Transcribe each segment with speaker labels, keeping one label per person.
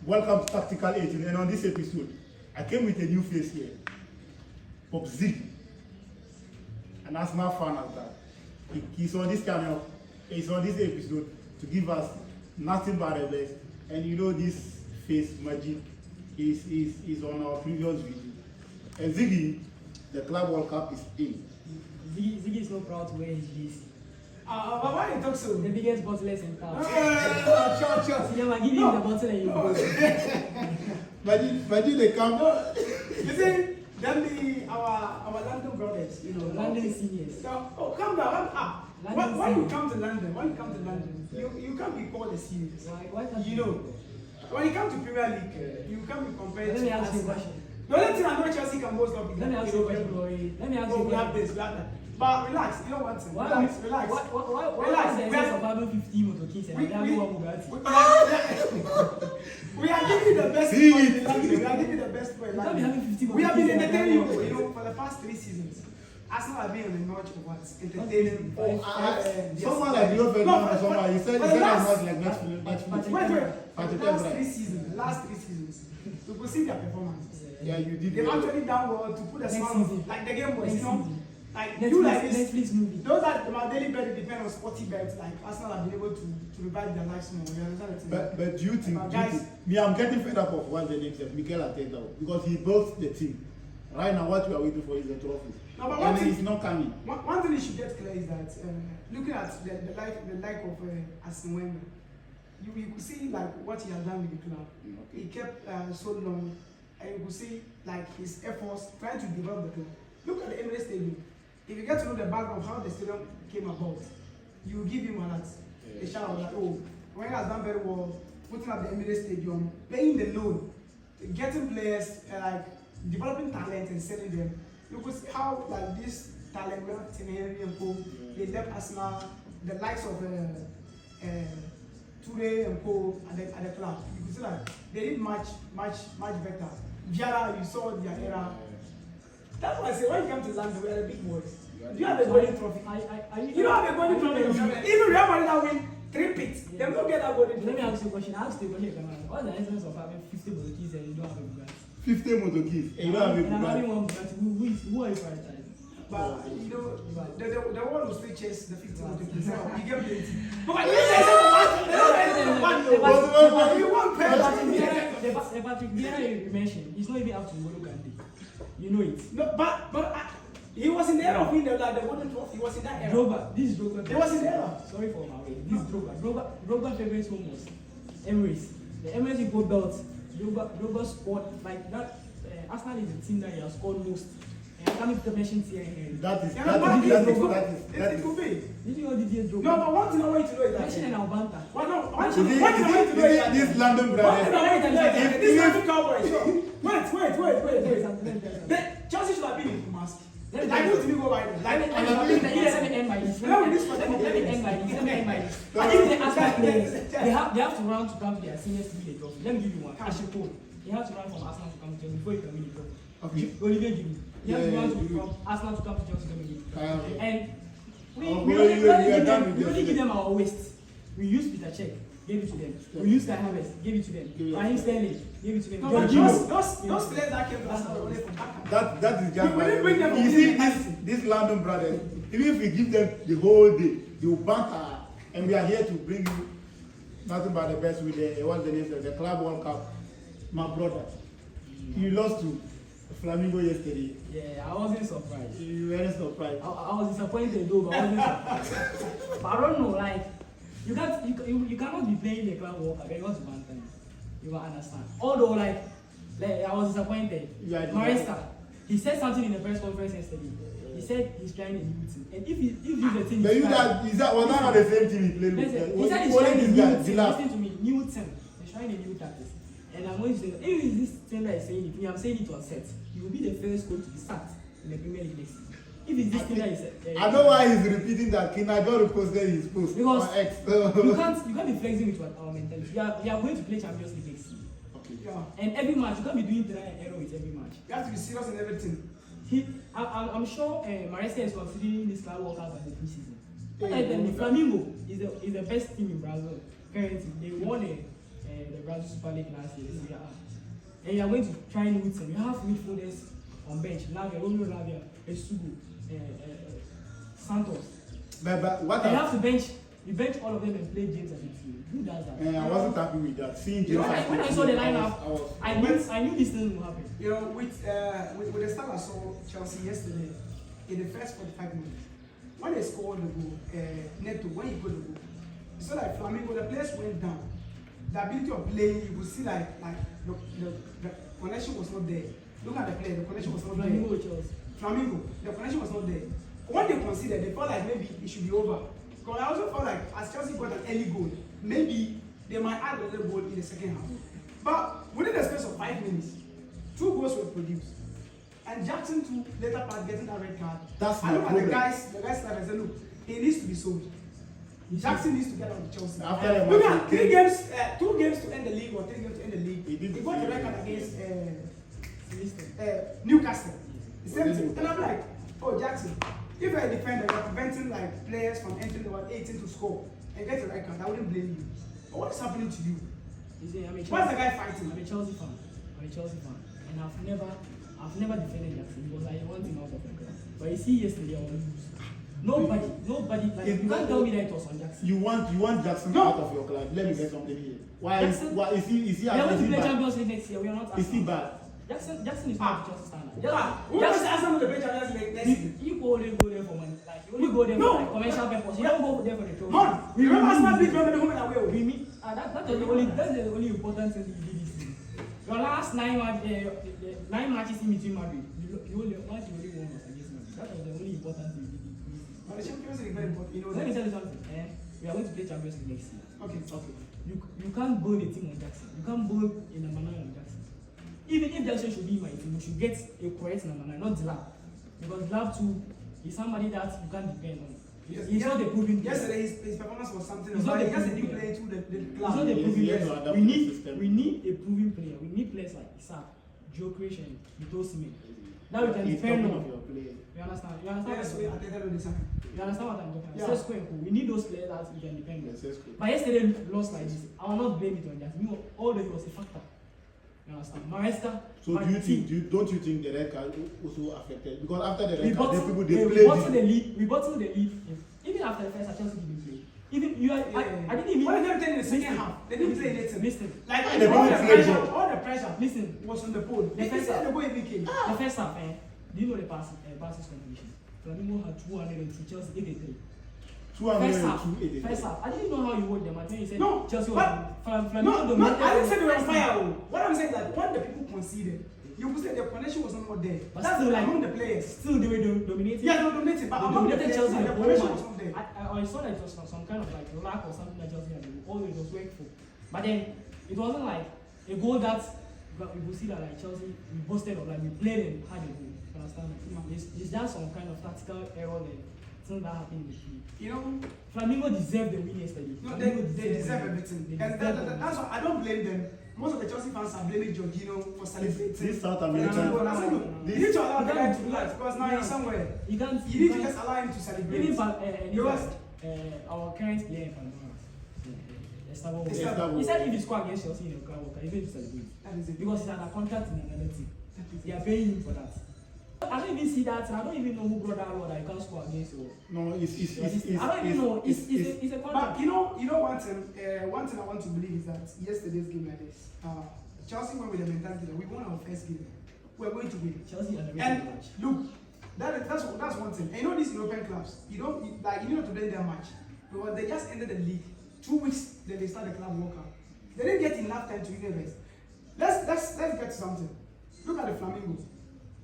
Speaker 1: welcome to Tactical 18, and on this episode, I came with a new face here, Pop Z, an Arsenal fan at that. He's on this channel, he's on this episode to give us nothing but the best, and you know this face magic is on our previous video. And Ziggy, the Club World Cup is in.
Speaker 2: Ziggy is not proud to wear his jersey.
Speaker 3: But why you talk so?
Speaker 2: The biggest bottlers in town.
Speaker 3: Sure.
Speaker 2: Yeah, man, give him the bottle and you go.
Speaker 1: Imagine they come.
Speaker 3: You see, then our London brothers, you know.
Speaker 2: London seniors.
Speaker 3: So, calm down. When you come to London, you can't be called a seniors.
Speaker 2: Why can't
Speaker 3: you know? When you come to Premier League, you can't be compared
Speaker 2: Let
Speaker 3: to
Speaker 2: me ask you a
Speaker 3: Arsenal.
Speaker 2: question.
Speaker 3: The only thing I know Chelsea can boast of is
Speaker 2: Let me ask you a question. Let me ask you a
Speaker 3: we have
Speaker 2: question.
Speaker 3: this, we have that. But relax, you know what? Relax.
Speaker 2: Why is the essence of having 15 motorcades and having one Bugatti?
Speaker 3: We are giving you the best point in London. We are giving you the best point in
Speaker 2: You can't be having 15
Speaker 3: London. We have been
Speaker 2: motorcades and
Speaker 3: entertaining you,
Speaker 2: having
Speaker 3: you know, for the past 3 seasons. Arsenal have been on the notch of what? Entertaining.
Speaker 1: Someone like you, someone, he said I'm not like Netflix.
Speaker 3: Wait. The last 3 seasons, you could see their performances.
Speaker 1: Yeah, you did.
Speaker 3: They've actually done well to put a smile on, like the game was, you know. Like
Speaker 2: Netflix,
Speaker 3: you like this,
Speaker 2: Netflix movie.
Speaker 3: those that my daily bet depend on sporty bets. Like Arsenal have been able to revive their lives more. You understand?
Speaker 1: But do you think, me, I'm getting fed up of what the name says, Mikel Arteta, because he built the team. Right now, what we are waiting for is the trophy.
Speaker 3: No, but
Speaker 1: and it's not coming.
Speaker 3: One thing you should get clear is that looking at the like of Arsene Wenger, you could see like what he has done with the club. He kept so long, and you could see like his efforts trying to develop the club. Look at the Emirates Stadium. If you get to know the background of how the stadium came about, you give him a shout out like, oh, Wenger has done very well, putting up the Emirates Stadium, paying the loan, getting players, like developing talent and selling them. You could see how like this talent, we have Tim Henry and Co. They left Arsenal, the likes of Toure and Co. at the club. You could see like they did much better. Vieira, you saw their era. That's why I say when you come to London, we are the big boys. Do you have a golden trophy? You don't have a golden trophy. Even Real Madrid that win 3 pits, they don't get that golden trophy.
Speaker 2: Let me ask you a question. I asked you a question. What's the essence of having 50 motorkeys and you don't have a Bugatti?
Speaker 1: 50 motor keys, and you don't have a
Speaker 2: And I'm having
Speaker 1: Bugatti.
Speaker 2: one Bugatti. Who are you prioritizing?
Speaker 3: But you know, the world will still chase the 50 motorkeys. You get plenty. But you
Speaker 2: The Patrick Vieira you mentioned, he's not even up to N'Golo Kante. You know it.
Speaker 3: No, but he was in the era of winning the golden trophy. He was in that era.
Speaker 2: Drogba, this is Drogba.
Speaker 3: He was in the era.
Speaker 2: Sorry for my way. This is Drogba favorite home was Emirates. The Emirates Equal belt. Drogba scored like that. Arsenal is the team that he has scored most. And I can't even mention here.
Speaker 1: That is.
Speaker 3: It could be.
Speaker 2: Did you know Didier Drogba?
Speaker 3: No, but one thing I want you to know is that.
Speaker 2: Mention an Albanta.
Speaker 3: One thing I want you to know is that.
Speaker 1: This London
Speaker 3: One thing I
Speaker 1: brother.
Speaker 3: want you to know is that. This London Cowboys. Wait. Chelsea should have been in Kumasi. Like, who did we go by?
Speaker 2: Let me end by this. Let me end by this. I think the Arsenal players, they have to run to come to their seniors to win the trophy. Let me give you one. Ashiko. They have to run from Arsenal to come to Chelsea before you can win the trophy.
Speaker 1: Okay.
Speaker 2: Olivier Giroud. They have to run from Arsenal to come to Chelsea to win the trophy. And we only give them our waste. We use Peter Cech, gave it to them. We use Kai Havertz, gave it to them. Raheem Sterling, gave it to them.
Speaker 3: No, but those players that came to Arsenal were only from Ghana.
Speaker 1: That is just.
Speaker 3: We didn't bring them
Speaker 1: You see, this London brothers, even if we give them the whole day, they will banter. And we are here to bring you nothing but the best with what's the name of the Club World Cup. My brother, you lost to Flamengo yesterday.
Speaker 2: Yeah, I wasn't surprised.
Speaker 1: You weren't surprised.
Speaker 2: I was disappointed though, but I wasn't surprised. But I don't know, like you cannot be playing the Club World Cup. You got to banter. You will understand. Although like I was disappointed. Maresca, he said something in the press conference yesterday. He said he's trying a new team, and if he's a team,
Speaker 1: But was that not the same team he played with?
Speaker 2: He said he's trying a new team. Listen to me, new team. He's trying a new tactics. And I'm going to say, if it's this team that is saying it, I'm saying it on set. He will be the first coach to be sacked in the Premier League next season. If it's this team that is
Speaker 1: I know why he's repeating that. Kinajo reposted his post
Speaker 2: because
Speaker 1: on X.
Speaker 2: you can't be flexing with our mentality. We are going to play Champions League next season.
Speaker 1: Okay.
Speaker 3: Yeah.
Speaker 2: And every match, you can't be doing trial and error with every match.
Speaker 3: You have to be serious in everything.
Speaker 2: I'm sure Maresca is considering this Club World Cup as a preseason. The Flamengo is the best team in Brazil currently. They won the Brazil Super League last year. So, and you are going to try and with them. You have midfielders on bench. Lavia, Romeo Lavia, Esugo, Santos.
Speaker 1: But what
Speaker 2: you have to bench. You bench all of them and play James as a team. Who does that?
Speaker 1: I wasn't happy with that. Seeing James
Speaker 2: when I saw the lineup, I knew this thing would happen.
Speaker 3: You know, with the start I saw Chelsea yesterday, in the first 45 minutes, when they scored the goal, Neto, when he got the goal, you saw like Flamengo, the players went down. The ability of playing, you could see like the connection was not there. Look at the play, the connection was not there. Flamengo, the connection was not there. When they considered, they felt like maybe it should be over. Because I also felt like as Chelsea got an early goal, maybe they might add a little goal in the second half. But within the space of 5 minutes, 2 goals were produced. And Jackson too, later part getting that red card.
Speaker 1: That's
Speaker 3: I look
Speaker 1: my
Speaker 3: at the guys that I said, look, he needs to be sold. Jackson needs to get out of Chelsea.
Speaker 1: After
Speaker 3: Look at 3 games, 2 games to end the league or 3 games to end the league. He got the record against Newcastle. The same thing. And I'm like, oh Jackson, if you're a defender, you're preventing like players from entering about 18 to score and get a record, I wouldn't blame you. But what is happening to you? What's the guy fighting?
Speaker 2: I'm a Chelsea fan. And I've never defended Jackson because I want him out of the club. But you see yesterday I was lose. Nobody, like you can't tell me that it was on Jackson.
Speaker 1: You want Jackson out of your club. Let me get something here. Why is he
Speaker 2: we are going to play
Speaker 1: bad?
Speaker 2: Champions League next year. We are not.
Speaker 1: Is he bad?
Speaker 2: Jackson is not Chelsea standard.
Speaker 3: Who does Arsenal to play Champions League next season?
Speaker 2: You only go there for money. Like you only go there for like commercial purpose. You don't go there for the trophy.
Speaker 3: Man, we remember Arsenal beat Birmingham home and away.
Speaker 2: We meet. That's the only important thing you did this season. Your last 9 matches in between Madrid. You only won was against Madrid. That was the only important thing you did.
Speaker 3: But the Champions League is very important. You know.
Speaker 2: Let me tell you something. We are going to play Champions League next year.
Speaker 3: Okay.
Speaker 2: You can't build a team on Jackson. You can't build a number 9 on Jackson. Even if Jackson should be my team, we should get a correct number 9, not Dilab. Because Dilab too is somebody that you can't depend on. He's not the proven player.
Speaker 3: Yesterday his performance was something
Speaker 2: He's not the proven
Speaker 3: player.
Speaker 2: player.
Speaker 3: To the
Speaker 2: He's
Speaker 3: club.
Speaker 2: not the proven
Speaker 1: Yes,
Speaker 2: player. We need a proven player. We need players like Isaac, Joe Creation, Vito Smith. Now we can depend on. You understand? You understand?
Speaker 3: Yes, we are taking on the side.
Speaker 2: You understand what I'm talking
Speaker 3: Yeah.
Speaker 2: about? We need those players that we can depend on.
Speaker 1: Yes,
Speaker 2: But yesterday lost like this. I will not blame it on Jackson. You know, although he was a factor. You understand? Maresca.
Speaker 1: So don't you think the red card also affected? Because after the
Speaker 2: We
Speaker 1: red card,
Speaker 2: bottled the lead. We bottled the lead. Even after the first, Chelsea didn't play. Even you, I didn't even.
Speaker 3: What did they play in the second half? They didn't play anything.
Speaker 2: Listen.
Speaker 3: Like
Speaker 1: They
Speaker 3: all the pressure.
Speaker 2: Listen.
Speaker 3: Was on the pole.
Speaker 2: The
Speaker 3: They
Speaker 2: first
Speaker 3: said
Speaker 2: half.
Speaker 3: the goal even came.
Speaker 2: The first half, do you know the passes completion? Flamengo had 202, Chelsea 83. First half. I didn't know how you would them. I think you said
Speaker 3: No,
Speaker 2: Chelsea
Speaker 3: but-
Speaker 2: was
Speaker 3: No, I didn't say they were on fire. What I'm saying is that when the people conceded, you could say the connection was not there.
Speaker 2: But
Speaker 3: That's
Speaker 2: still, like,
Speaker 3: among the players.
Speaker 2: Still, they were dominating.
Speaker 3: Yeah, they were dominating, but
Speaker 2: They
Speaker 3: among the
Speaker 2: dominated
Speaker 3: players,
Speaker 2: Chelsea
Speaker 3: the
Speaker 2: the whole
Speaker 3: connection
Speaker 2: match.
Speaker 3: was not there.
Speaker 2: I saw that it was some kind of like lack or something that Chelsea had to do. Always was wakeful. But then it wasn't like a goal that we could see that like Chelsea we boasted of, like we played and had a goal. You understand? It's just some kind of tactical error there. Something that happened in the team.
Speaker 3: You know,
Speaker 2: Flamingo deserved the win yesterday.
Speaker 3: no,
Speaker 2: Flamingo
Speaker 3: they deserve everything.
Speaker 2: They
Speaker 3: And
Speaker 2: deserve
Speaker 3: that's why I don't blame them. Most of the Chelsea fans are blaming Jorginho for celebrating.
Speaker 1: This South
Speaker 3: You
Speaker 1: American.
Speaker 3: need to allow the guy to relax because now he's somewhere.
Speaker 2: You can't.
Speaker 3: You need to just allow him to celebrate.
Speaker 2: Even
Speaker 3: Because
Speaker 2: our current player in Panama,
Speaker 3: Estavo.
Speaker 2: he said if he score against Chelsea in the crowd, he's going to celebrate
Speaker 3: that is it.
Speaker 2: because he's under contract in another team. They are paying him for that. I don't even see that, and I don't even know who brought that law that you can't score against you.
Speaker 1: No, it's
Speaker 2: I don't even know. It's a
Speaker 3: But
Speaker 2: contract.
Speaker 3: you know one thing I want to believe is that yesterday's game like this, Chelsea went with the mentality that we won our first game. We're going to win.
Speaker 2: Chelsea are the
Speaker 3: And
Speaker 2: match.
Speaker 3: look, that's one thing. And you know these European clubs, you need not to blame their match because they just ended the league 2 weeks. Then they start the club workout. They didn't get enough time to win the rest. Let's get to something. Look at the Flamingos.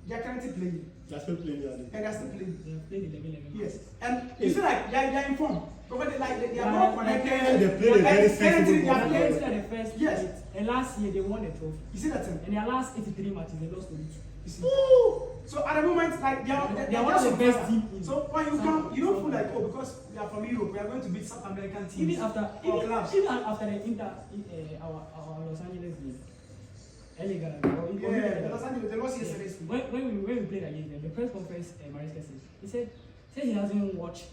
Speaker 3: They are currently playing.
Speaker 1: They're still playing the other.
Speaker 3: And they're still playing.
Speaker 2: They have played 11.
Speaker 3: Yes. And you feel like they are informed. Because they are more connected.
Speaker 1: They play a very sensible
Speaker 3: They are
Speaker 1: ball.
Speaker 3: playing.
Speaker 2: The first
Speaker 3: Yes.
Speaker 2: eight, and last year they won the trophy.
Speaker 3: You see that thing?
Speaker 2: And their last 83 matches they lost to you.
Speaker 3: You see? So at the moment, like they are
Speaker 2: one of the
Speaker 3: just
Speaker 2: best
Speaker 3: on fire.
Speaker 2: team in-
Speaker 3: So when you come, you don't feel like because we are from Europe, we are going to beat South American teams.
Speaker 2: Even after
Speaker 3: or clubs.
Speaker 2: the Inter our Los Angeles game, LA Galaxy.
Speaker 3: Yeah, the Los Angeles, they lost yesterday.
Speaker 2: When we played against them, the press conference, Maresca said, he said he hasn't watched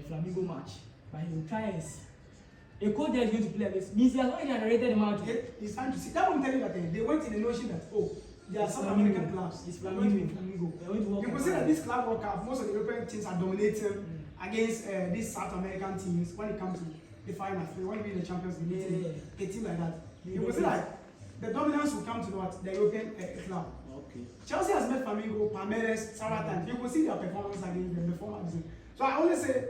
Speaker 2: Flamengo match, but he will try and see. a coach there is going to play like this means he has already narrated him out.
Speaker 3: It's time to see. That one telling you that they went in the notion that there are South American clubs.
Speaker 2: It's
Speaker 3: Flamingo.
Speaker 2: Flamingo.
Speaker 3: You can see that this club World Cup, most of the European teams are dominating against these South American teams when it comes to the final. When you win the Champions League, a team like that. You can see that the dominance will come to what the European club.
Speaker 2: Okay.
Speaker 3: Chelsea has met Flamengo, Palmeiras, several times. You can see their performance against them, the former season. So I always say,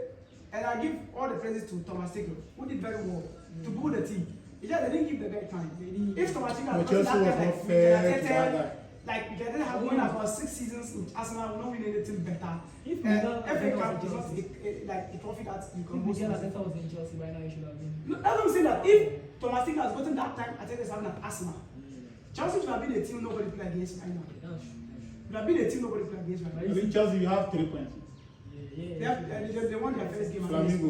Speaker 3: and I give all the praises to Thomas Tuchel, who did very well to build the team. It's just they didn't give the guy time. If Thomas Tuchel had
Speaker 1: Chelsea was not fair to that guy.
Speaker 3: Like we can have won about 6 seasons with Arsenal, we don't win anything better.
Speaker 2: If
Speaker 3: FA Cup is not like a trophy that you can
Speaker 2: Miguel Arteta was in Chelsea by now, he should have been.
Speaker 3: No, that's what I'm saying, that if Thomas Tuchel has gotten that time, I think it's having at Arsenal. Chelsea should have been a team nobody play against right now. Should have been a team nobody play against right now.
Speaker 1: I think Chelsea, you have 3 points.
Speaker 3: They won their first game.
Speaker 1: Flamingo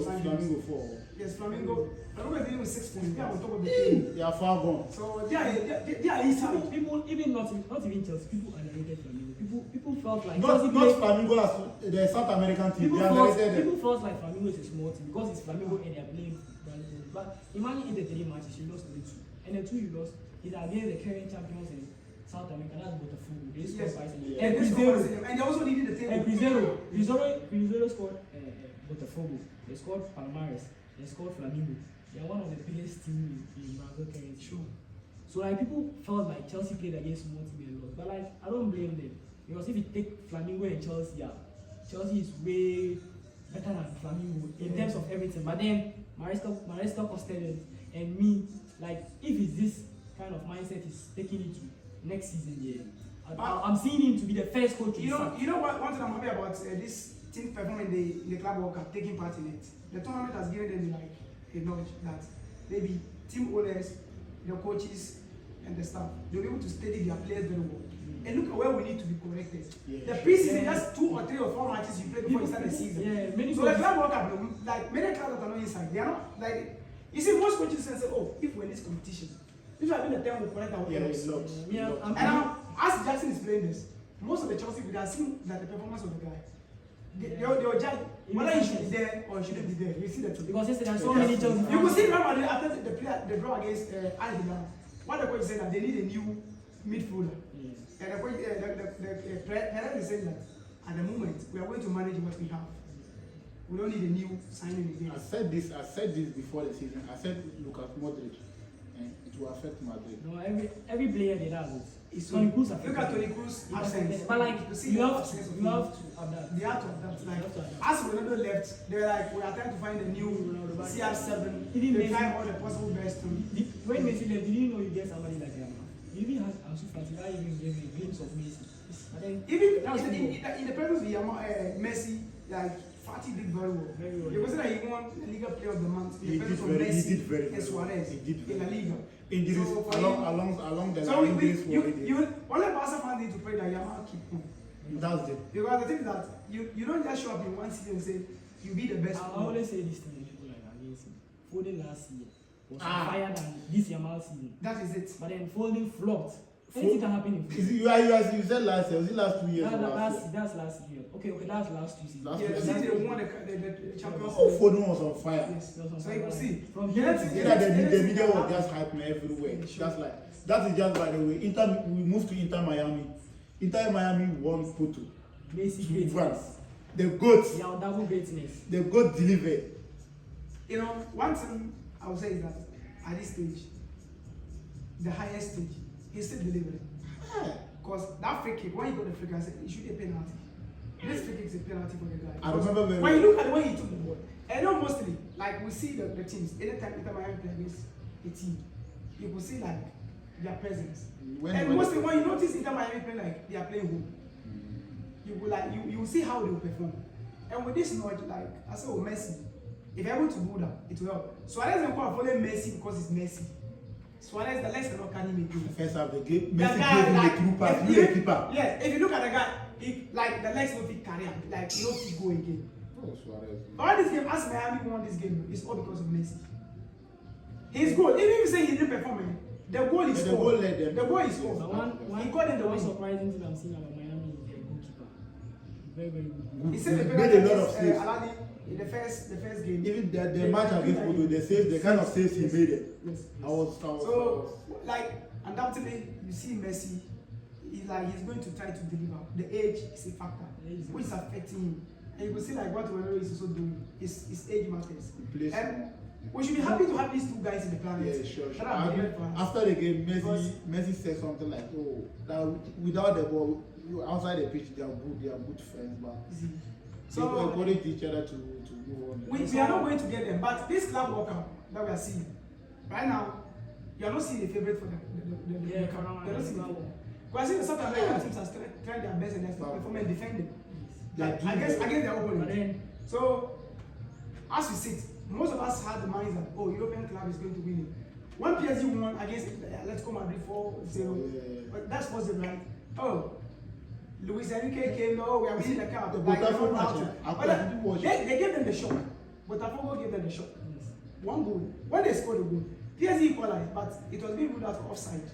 Speaker 1: 4.
Speaker 3: Yes, Flamengo is dealing with 6 points. They are on top of the team.
Speaker 1: They are far gone.
Speaker 3: So they are easy.
Speaker 2: People, even not even Chelsea, people underrated Flamengo. People felt like
Speaker 1: Not
Speaker 2: Chelsea
Speaker 1: Flamingo as the South American team.
Speaker 2: people
Speaker 1: They underrated them.
Speaker 2: people felt like Flamengo is a small team because it's Flamengo and they are playing Flamengo. But imagine in the 3 matches you lost only 2, and the 2 you lost is against the current champions in South America. That's Botafogo. They scored twice.
Speaker 3: And they also needed the team.
Speaker 2: And Cruzeiro scored Botafogo. They scored Palmeiras. They scored Flamengo. They are one of the biggest teams in Brazil currently.
Speaker 3: Sure.
Speaker 2: So like people felt like Chelsea played against small team and lost. But like I don't blame them. Because if you take Flamengo and Chelsea out, Chelsea is way better than Flamengo in terms of everything. But then Maresca Costello and me, like if it's this kind of mindset is taking it to next season, I'm seeing him to be the first coach.
Speaker 3: You know what? One thing I'm happy about this team performing in the Club World Cup, taking part in it. The tournament has given them like a knowledge that maybe team owners, the coaches, and the staff, they'll be able to study their players very well. And look at where we need to be corrected. The preseason, just 2 or 3 or 4 matches you play before you start the season. So the Club World Cup, like many clubs that are not inside, they are not like. You see, most coaches say, "Oh, if we're in this competition, this will have been the time we correct our errors." And now, as Jackson is playing this, most of the Chelsea people are seeing that the performance of the guy. They'll judge whether he should be there or he shouldn't be there. You see the truth.
Speaker 2: Because yesterday there are so many Chelsea.
Speaker 3: You could see remember after the draw against Al Hilal, what the coach said that they need a new midfielder. And the coach, the president is saying that at the moment we are going to manage what we have. We don't need a new signing again.
Speaker 1: I said this before the season. I said look at Modric, and it will affect Madrid.
Speaker 2: No, every player they have
Speaker 3: It's
Speaker 2: Toni Kroos.
Speaker 3: Look at Toni Kroos' absence.
Speaker 2: But like you have to adapt.
Speaker 3: They have to adapt. Like as Ronaldo left, they were like, we are trying to find a new CR7. They try all the possible best to.
Speaker 2: When Messi left, did you know you get somebody like him? You even had Ansu Fati. That even gave a glimpse of Messi. But then
Speaker 3: even in the presence of Messi, like Fati did very well. You consider that he won the Liga Player of the Month.
Speaker 1: He did very
Speaker 3: and Suarez in La Liga.
Speaker 1: Injuries along the
Speaker 3: so
Speaker 1: line.
Speaker 3: you only Barca fans need to pray that Yamal keep on.
Speaker 1: That's it.
Speaker 3: Because the thing is that you don't just show up in one season and say you be the best.
Speaker 2: I always say this thing to people like against him. Foden last year was higher than this Yamal season.
Speaker 3: That is it.
Speaker 2: But then Foden flopped. Anything can happen in
Speaker 1: football. You said last year. Was it last 2 years?
Speaker 2: That's last year. Okay, that's last 2 seasons.
Speaker 3: They won the Champions
Speaker 1: League. Foden was on fire.
Speaker 3: Yes, so you can see.
Speaker 2: From here
Speaker 1: the media was just hyping everywhere. Just like that is just by the way. We moved to Inter Miami. Inter Miami won Porto.
Speaker 2: Basic greatness.
Speaker 1: The goats.
Speaker 2: Yeah, double greatness.
Speaker 1: The goat delivered.
Speaker 3: You know, one thing I would say is that at this stage, the highest stage, he's still delivering. Because that free kick, when he got the free kick, I said, it should be a penalty. This free kick is a penalty for the guy.
Speaker 1: I remember very
Speaker 3: when you look at the way he took the ball, and not mostly, like we see the teams, anytime Inter Miami play against a team, you will see like their presence. And mostly when you notice Inter Miami play like they are playing home, you will like you will see how they will perform. And with this knowledge, like I said, Messi, if you're able to do that, it will help. Suarez will follow Messi because it's Messi. Suarez, the legs cannot carry him again.
Speaker 1: First half the game, Messi gave him the true pass, the keeper.
Speaker 3: Yes, if you look at the guy, like the legs don't fit carry him, like he don't fit go again.
Speaker 1: Oh, Suarez.
Speaker 3: All this game, as Miami won this game, it's all because of Messi. His goal, even if you say he didn't perform, the goal is scored. The goal is scored. He got in the
Speaker 2: one surprising thing I'm seeing about Miami is their goalkeeper. Very, very good.
Speaker 3: He said the
Speaker 1: made a lot of saves.
Speaker 3: Alani in the first game.
Speaker 1: Even the match against Bodo, the kind of saves he made it.
Speaker 3: Yes.
Speaker 1: I was.
Speaker 3: So, like, undoubtedly, you see Messi, he's going to try to deliver. The age is a factor, which is affecting him. And you will see, like, what Romero is also doing. His age matters. And we should be happy to have these two guys in the planet.
Speaker 1: Yeah, sure. After the game, Messi said something like, "Oh, that without the ball, outside the pitch, they are good friends, but so they encourage each other to move on."
Speaker 3: We are not going to get them, but this club World Cup that we are seeing right now, you are not seeing the favorite for the cup. You are not seeing it. Because I see the South American teams are trying their best and their performance defending. Like against their opponent. So as we sit, most of us had the mindset that European club is going to win it. When PSG won against Atletico Madrid 4-0, but that's was the right. Luis Enrique came. We are winning the cup. They gave them the shock. Botafogo gave them the shock. One goal. When they scored a goal, PSG equalized, but it was being ruled out for offside.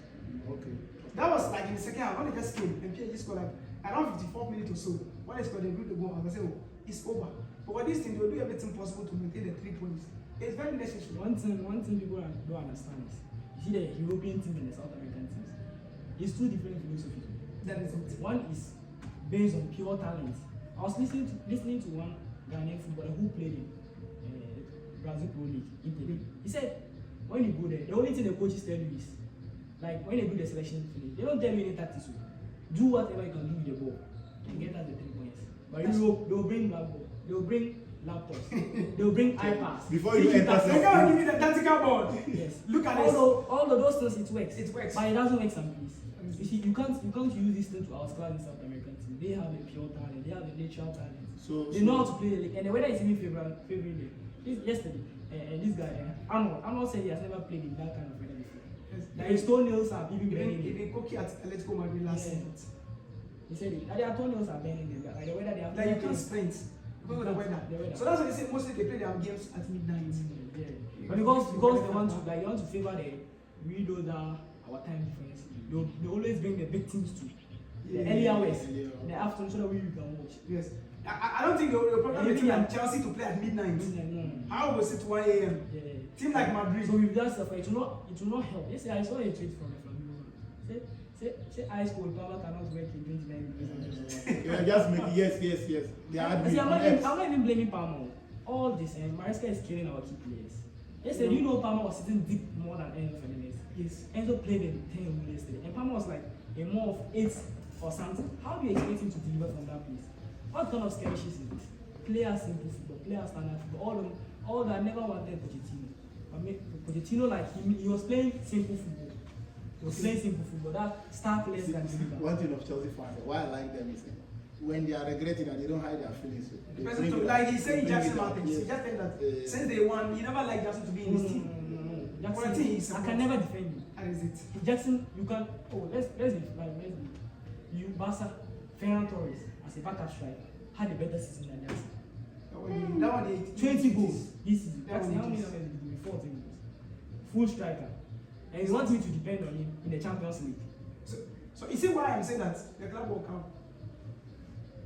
Speaker 1: Okay.
Speaker 3: That was like in the second half when they just came and PSG scored like around 54 minutes or so. When they scored, they drew the goal. I was saying, it's over. But with this thing, they'll do everything possible to maintain the 3 points. It's very necessary.
Speaker 2: One thing people don't understand is, you see the European team and the South American teams. It's two different philosophies.
Speaker 3: That is it.
Speaker 2: One is based on pure talent. I was listening to one Ghanaian footballer who played in Brazil Pro League, Italy. He said, when you go there, the only thing the coaches tell you is, like when they do the selection, they don't tell you any tactics. Do whatever you can do with the ball and get us the 3 points. But in Europe, they'll bring blackboard, they'll bring laptops, they'll bring iPads.
Speaker 1: Before you enter,
Speaker 3: they're gonna give you the tactical board.
Speaker 2: Yes.
Speaker 3: Look at this.
Speaker 2: All of those things, it works.
Speaker 3: It works.
Speaker 2: But it doesn't work someplace. You see, you can't use this thing to outclass the South American team. They have a pure talent, they have a natural talent. They know how to play the league. And the weather is even favoring them. Yesterday, this guy, Arnold said he has never played in that kind of weather before.
Speaker 3: Yes.
Speaker 2: That his toenails are even burning.
Speaker 3: Even Koki at Atletico Madrid last season.
Speaker 2: He said it. Their toenails are burning them. Like the weather they have.
Speaker 3: Like you can't sprint because of the weather. So that's why they say mostly they play their games at midnight.
Speaker 2: Yeah. But because they want to favor we know that our time difference. They always bring the big teams to the early hours in the afternoon so that we can watch.
Speaker 3: Yes. I don't think they'll probably team like Chelsea to play at midnight.
Speaker 2: No.
Speaker 3: How was it 1 a.m.?
Speaker 2: Yeah.
Speaker 3: Team like Madrid.
Speaker 2: So with that stuff, it will not help. Yesterday I saw a tweet from Flamengo. Say ice cold power cannot work in 29 degrees.
Speaker 1: You are just making yes. They are
Speaker 2: See, I'm not even blaming Palmer. All this and Maresca is killing our key players. Yesterday, you know Palmer was sitting deep more than Enzo Fernandez.
Speaker 3: Yes.
Speaker 2: Enzo played in 10 goals yesterday, and Palmer was like a more of 8 or something. How do you expect him to deliver from that place? What kind of skirmishes is this? Players simple football, players standard football. All that never wanted Pochettino. Pochettino, like he was playing simple football. He was playing simple football. That star players can deliver.
Speaker 1: One thing of Chelsea fans, why I like them is when they are regretting and they don't hide their feelings.
Speaker 3: Like he said, Jackson Martins. He just said that since day one, he never liked Jackson to be in his team.
Speaker 2: No. Jackson, I can never defend you.
Speaker 3: That is it.
Speaker 2: Jackson, you can. Let's be. You Barca, Ferran Torres as a backup striker had a better season than Jackson.
Speaker 3: That one
Speaker 2: 20 goals this season. Jackson, how many numbers did he do? 14 goals. Full striker. And he wants me to depend on him in the Champions League.
Speaker 3: So you see why I'm saying that the Club World Cup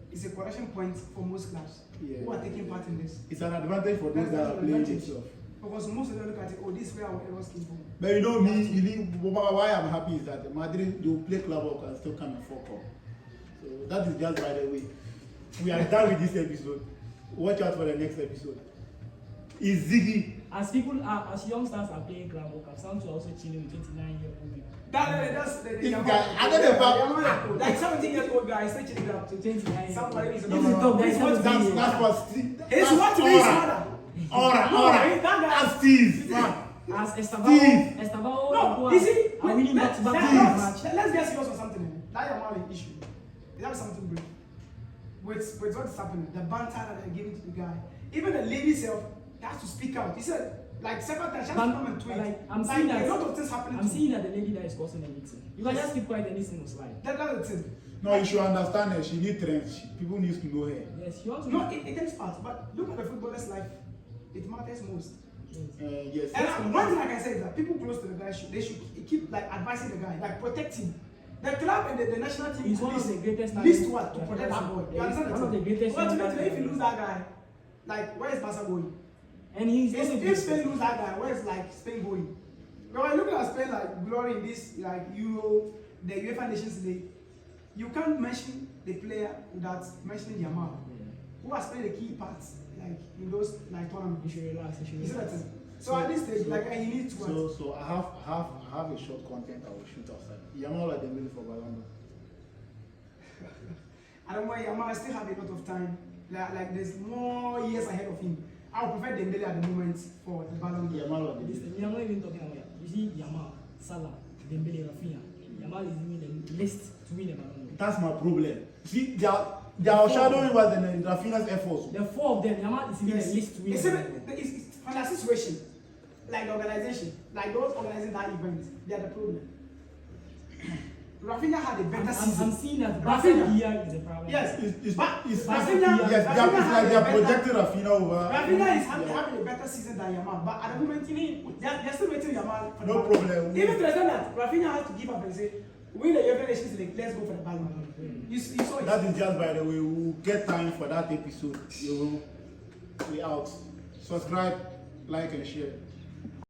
Speaker 3: is a correction point for most clubs who are taking part in this.
Speaker 1: It's an advantage for those that are playing itself.
Speaker 3: Because most of them look at it, this is where our errors came from.
Speaker 1: But you know why I'm happy is that Madrid will play Club World Cup and still come in 4 Cup. So that is just by the way. We are done with this episode. Watch out for the next episode. Is Ziggy.
Speaker 2: As youngsters are playing Club World Cup, Sancho also chilling with 29-year-old people.
Speaker 3: That's the young
Speaker 1: guy.
Speaker 3: Like 17-year-old guy, still chilling up to 29. Somebody is
Speaker 1: That's what Steve.
Speaker 3: It's what to be his mother.
Speaker 1: Alright. That's Steve.
Speaker 2: As Estabao,
Speaker 3: no, you see,
Speaker 2: are winning back-to-back match.
Speaker 3: Let's get serious on something. That Yamal issue. Is that something brief? With what's happening, the banter that they're giving to the guy, even the lady herself has to speak out. He said, like several times, she has to come and tweet.
Speaker 2: I'm seeing that
Speaker 3: a lot of things happening.
Speaker 2: I'm seeing that the lady that is causing the meeting. You can just keep quiet and listen to slide.
Speaker 3: That's the thing.
Speaker 1: No, you should understand her. She needs trends. People need to know her.
Speaker 2: Yes, she wants to.
Speaker 3: No, it takes part. But look at the footballer's life. It matters most.
Speaker 1: Yes.
Speaker 3: And one thing I can say is that people close to the guy they should keep like advising the guy, like protect him. The club and the national team
Speaker 2: is one of the greatest.
Speaker 3: Least what to protect that boy. You understand?
Speaker 2: One of the greatest.
Speaker 3: Ultimately, if you lose that guy, like where is Barca going?
Speaker 2: And he's
Speaker 3: If Spain lose that guy, where is like Spain going? But when looking at Spain like glory in this like Euro, the UEFA Nations League, you can't mention the player without mentioning Yamal, who has played a key part like in those like tournaments.
Speaker 2: You should relax.
Speaker 3: You see that thing? So at this stage, like he needs to.
Speaker 1: So I have a short content I will shoot outside. Yamal or Dembele for Ballon d'Or?
Speaker 3: I don't want Yamal still have a lot of time. Like there's more years ahead of him. I would prefer Dembele at the moment for the Ballon d'Or.
Speaker 1: Yamal or
Speaker 2: Listen,
Speaker 1: Dembele?
Speaker 2: we are not even talking about. You see, Yamal, Salah, Dembele, Rafinha. Yamal is in the list to win the Ballon d'Or.
Speaker 1: That's my problem. See, they are shadowing was the Rafinha's efforts.
Speaker 2: The four of them, Yamal is in the list to win the Ballon d'Or.
Speaker 3: It's from that situation, like the organization, like those organizing that event, they are the problem. Rafinha had a better season.
Speaker 2: I'm seeing that
Speaker 3: Rafinha
Speaker 2: here is a problem.
Speaker 3: Yes,
Speaker 1: It's
Speaker 3: Rafinha.
Speaker 1: yes,
Speaker 3: Rafinha
Speaker 1: it's like they are projecting Rafinha over.
Speaker 3: Rafinha is having a better season than Yamal, but at the moment, they're still waiting Yamal for the
Speaker 1: No
Speaker 3: Ballon d'Or.
Speaker 1: problem.
Speaker 3: Even to the extent that Rafinha has to give up and say, win the UEFA Nations League, let's go for the Ballon d'Or. You saw it.
Speaker 1: That is just by the way. We will get time for that episode. You will be out. Subscribe, like, and share.